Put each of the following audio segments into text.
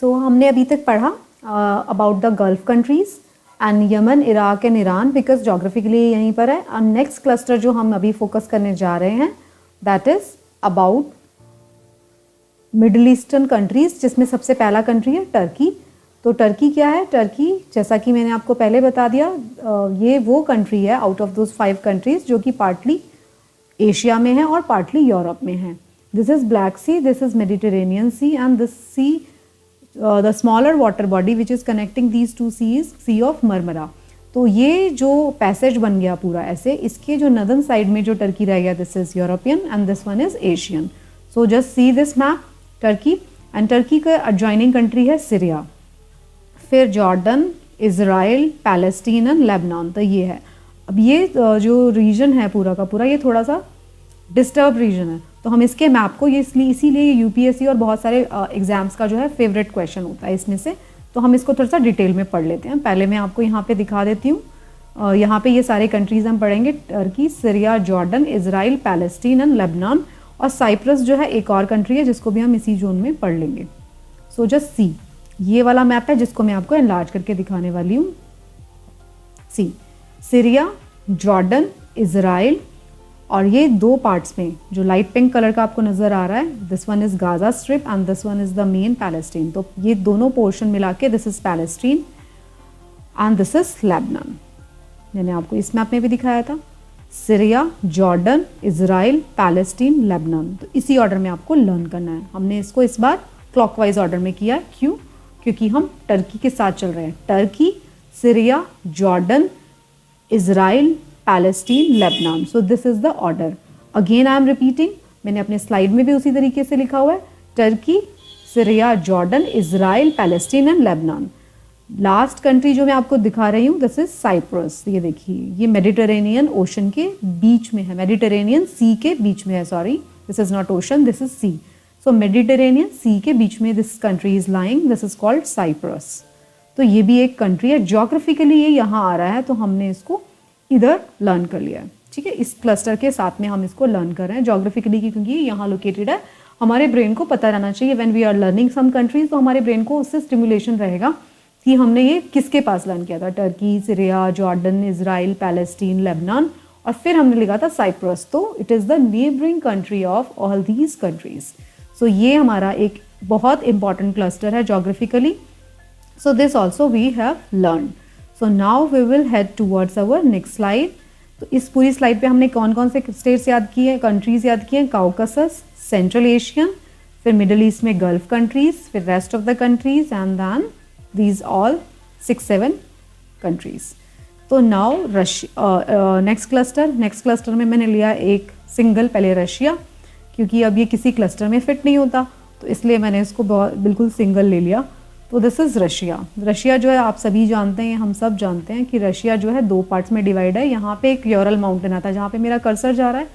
सो हमने अभी तक पढ़ा about the gulf countries and Yemen, Iraq and Iran, because geographically यहीं पर है। और नेक्स्ट क्लस्टर जो हम अभी फोकस करने जा रहे हैं that is about middle eastern countries, जिसमें सबसे पहला कंट्री है टर्की। तो टर्की क्या है? टर्की, जैसा कि मैंने आपको पहले बता दिया, ये वो कंट्री है आउट ऑफ दोज 5 कंट्रीज़ जो कि पार्टली एशिया में है और पार्टली यूरोप में है। This is Black Sea, this is Mediterranean Sea and this sea the smaller water body which is connecting these two sea is Sea of Marmara. तो ये जो पैसेज बन गया पूरा ऐसे, इसके जो नदर्न साइड में जो टर्की रह गया, this is European and this one is Asian. So just see this map, Turkey, and Turkey का एडजॉइनिंग कंट्री है सीरिया, फिर Jordan, Israel, Palestine and Lebanon. तो ये है। अब ये जो रीजन है पूरा का पूरा, ये थोड़ा सा डिस्टर्ब रीजन है, तो हम इसके मैप को ये इसीलिए यूपीएससी और बहुत सारे एग्जाम्स का जो है फेवरेट क्वेश्चन होता है इसमें से, तो हम इसको थोड़ा सा डिटेल में पढ़ लेते हैं। पहले मैं आपको यहाँ पे दिखा देती हूँ। यहाँ पे ये सारे कंट्रीज हम पढ़ेंगे, Turkey, Syria, Jordan, Israel, Palestine and Lebanon, और साइप्रस जो है एक और कंट्री है जिसको भी हम इसी जोन में पढ़ लेंगे। सो जस्ट सी, ये वाला मैप है जिसको मैं आपको एनलार्ज करके दिखाने वाली हूँ। सी, सीरिया, जॉर्डन, इज़राइल, और ये 2 पार्ट्स में जो लाइट पिंक कलर का आपको नज़र आ रहा है, this one is Gaza strip and this one is the main Palestine. तो ये दोनों पोर्शन मिला के this is Palestine and this is Lebanon. मैंने आपको इस मैप में भी दिखाया था, Syria, Jordan, Israel, Palestine, Lebanon. तो इसी ऑर्डर में आपको लर्न करना है। हमने इसको इस बार क्लॉकवाइज ऑर्डर में किया है। क्यों? क्योंकि हम टर्की के साथ चल रहे हैं। Turkey, Syria, Jordan, Israel, Palestine, Lebanon. So this is the order. Again I am repeating, मैंने अपने स्लाइड में भी उसी तरीके से लिखा हुआ है, Turkey, Syria, Jordan, Israel, Palestine and Lebanon. Last country जो मैं आपको दिखा रही हूँ दिस इज साइप्रस। ये देखिए, ये मेडिटेरेनियन ओशन के बीच में है, मेडिटेरेनियन सी के बीच में है, sorry this is not ocean, this is sea. So Mediterranean sea के बीच में this country is lying, this is called Cyprus. तो ये भी एक कंट्री है, जोग्राफिकली ये यहाँ आ रहा है तो हमने इसको इधर लर्न कर लिया है। ठीक है, इस क्लस्टर के साथ में हम इसको लर्न कर रहे हैं जोग्राफिकली की, क्योंकि यहाँ लोकेटेड है। हमारे ब्रेन को पता रहना चाहिए when we are learning some countries, तो हमारे ब्रेन को उससे स्टिमुलेशन रहेगा कि हमने ये किसके पास लर्न किया था, Turkey, Syria, Jordan, Israel, Palestine, Lebanon, और फिर हमने लिखा था साइप्रस। तो it is the neighbouring country of all these countries. So ये हमारा एक बहुत इंपॉर्टेंट क्लस्टर है geographically. So this also we have learn. So now we will head towards our next slide. तो इस पूरी स्लाइड पे हमने कौन कौन से स्टेट्स याद किए, कंट्रीज याद किए, काउकासस, सेंट्रल एशियन, फिर मिडल ईस्ट में गल्फ कंट्रीज, फिर rest of the countries and then these all 6-7 countries. तो नाउ नेक्स्ट क्लस्टर में मैंने लिया एक सिंगल, पहले रशिया, क्योंकि अब ये किसी क्लस्टर में फिट नहीं होता तो इसलिए मैंने इसको बिल्कुल सिंगल ले लिया। तो दिस इज़ रशिया। रशिया जो है आप सभी जानते हैं, हम सब जानते हैं कि रशिया जो है 2 पार्ट्स में डिवाइड है। यहाँ पे एक यूरल माउंटेन आता है, जहाँ पे मेरा कर्सर जा रहा है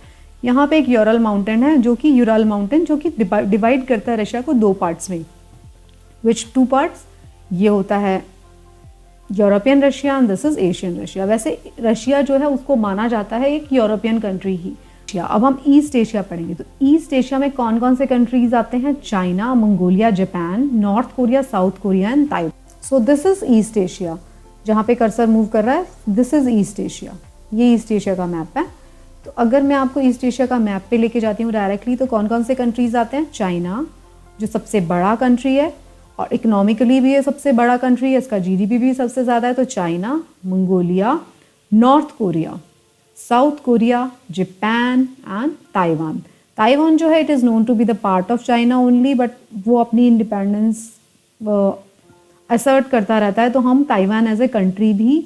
यहाँ पे एक यूरल माउंटेन है, जो कि यूरल माउंटेन जो कि डिवाइड करता है रशिया को 2 पार्ट्स में। विच 2 पार्ट्स? ये होता है European Russia and this is Asian Russia. वैसे रशिया जो है उसको माना जाता है एक यूरोपियन कंट्री ही। अब हम ईस्ट एशिया पढ़ेंगे। तो ईस्ट एशिया में कौन कौन से कंट्रीज आते हैं? China, Mongolia, Japan, north Korea, South Korea and Taiwan. So this is east Asia, जहाँ पे कर्सर मूव कर रहा है दिस इज ईस्ट एशिया। ये ईस्ट एशिया का मैप है। तो अगर मैं आपको ईस्ट एशिया का मैप पे लेके जाती हूँ डायरेक्टली, तो कौन कौन से कंट्रीज आते हैं? चाइना जो सबसे बड़ा कंट्री है और इकोनॉमिकली भी ये सबसे बड़ा कंट्री है, इसका जीडीपी भी सबसे ज़्यादा है। तो China, Mongolia, North Korea, South Korea, Japan and Taiwan. Taiwan जो है it is known to be the part of China only, but वो अपनी इंडिपेंडेंस असर्ट करता रहता है, तो हम ताइवान एज ए कंट्री भी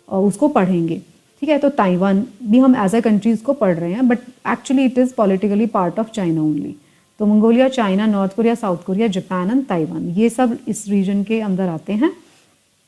उसको पढ़ेंगे। ठीक है, तो ताइवान भी हम एज ए कंट्री उसको पढ़ रहे हैं, but actually it is politically part of China only. तो Mongolia, China, North Korea, South Korea, Japan and Taiwan, ये सब इस रीजन के अंदर आते हैं।